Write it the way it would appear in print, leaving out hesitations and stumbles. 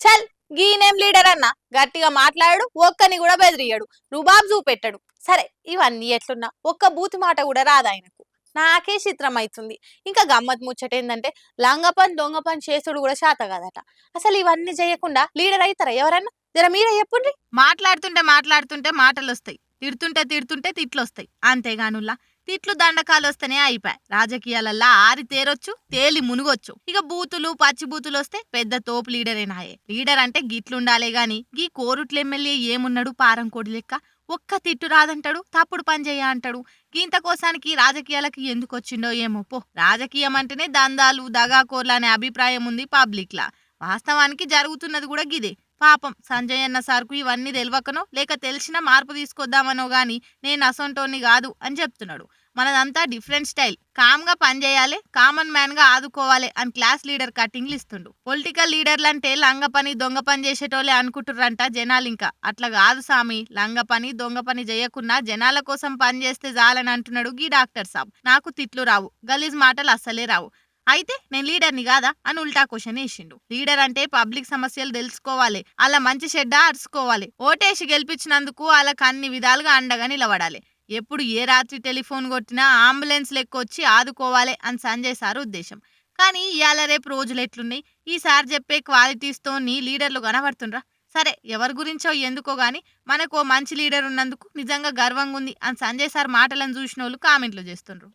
చల్ గీనేం లీడర్ అన్న గట్టిగా మాట్లాడు, ఒక్కని కూడా బెదిరియడు, రుబాబ్ చూపెట్టాడు. సరే ఇవన్నీ ఎట్లున్నా ఒక్క బూతి మాట కూడా రాదు ఆయనకు. నాకే చిత్రం అవుతుంది. ఇంకా గమ్మత్ ముచ్చట ఏంటంటే లంగ పని దొంగ పని చేసుడు కూడా శాత కదట. అసలు ఇవన్నీ చేయకుండా లీడర్ అవుతారా ఎవరన్నా? జర మీరే చెప్పుండ్రి. మాట్లాడుతుంటే మాట్లాడుతుంటే మాటలు వస్తాయి, తిడుతుంటే తిడుతుంటే తిట్లు వస్తాయి, అంతేగానుల్లా తిట్లు దండకాలు వస్తేనే అయిపోయి రాజకీయాలల్లా ఆరి తేరొచ్చు, తేలి మునుగొచ్చు. ఇక బూతులు పచ్చి బూతులు వస్తే పెద్ద తోపు లీడరేనాయే. లీడర్ అంటే గిట్లుండాలే గాని గీ కోరుట్ల ఎమ్మెల్యే ఏమున్నాడు పారం కోడి లెక్క. ఒక్క తిట్టు రాదంటాడు, తప్పుడు పని చేయ అంటాడు. గీంత కోసానికి రాజకీయాలకి ఎందుకు వచ్చిండో ఏమో పో. రాజకీయం అంటేనే దందాలు దగాకోర్లు అనే అభిప్రాయం ఉంది పబ్లిక్ లా. వాస్తవానికి జరుగుతున్నది కూడా గిదే. పాపం సంజయ్ అన్న సార్కు ఇవన్నీ తెలియకనో లేక తెలిసినా మార్పు తీసుకొద్దామనో గాని నేను అసొంటోని కాదు అని చెప్తున్నాడు. మనదంతా డిఫరెంట్ స్టైల్. కామ్ గా పని చేయాలి, కామన్ మ్యాన్ గా ఆదుకోవాలి అని క్లాస్ లీడర్ కటింగ్లు ఇస్తుండు. పొలిటికల్ లీడర్లు అంటే లంగ పని దొంగ పని చేసేటోళ్ళే అనుకుంటుర్రంట జనాలు. ఇంకా అట్లా కాదు సామి. లంగ పని దొంగ పని చేయకున్నా జనాల కోసం పని చేస్తే చాలని అంటున్నాడు గీ డాక్టర్ సాబ్. నాకు తిట్లు రావు, గలీజ్ మాటలు అస్సలే రావు, అయితే నేను లీడర్ని కాదా అని ఉల్టా క్వశ్చన్ వేసిండు. లీడర్ అంటే పబ్లిక్ సమస్యలు తెలుసుకోవాలి, అలా మంచి చెడ్డ అరుచుకోవాలి, ఓటేసి గెలిపించినందుకు వాళ్ళకి అన్ని విధాలుగా అండగా నిలబడాలి. ఎప్పుడు ఏ రాత్రి టెలిఫోన్ కొట్టినా అంబులెన్స్ లెక్కొచ్చి ఆదుకోవాలి అని సంజయ్ సార్ ఉద్దేశం. కానీ ఇవాళ రేపు రోజులు ఎట్లున్నాయి, ఈసారి చెప్పే క్వాలిటీస్తో లీడర్లు కనబడుతుండ్రా? సరే ఎవరి గురించో ఎందుకో గాని మనకు ఓ మంచి లీడర్ ఉన్నందుకు నిజంగా గర్వంగా ఉంది అని సంజయ్ సార్ మాటలను చూసిన వాళ్ళు కామెంట్లు చేస్తుండ్రు.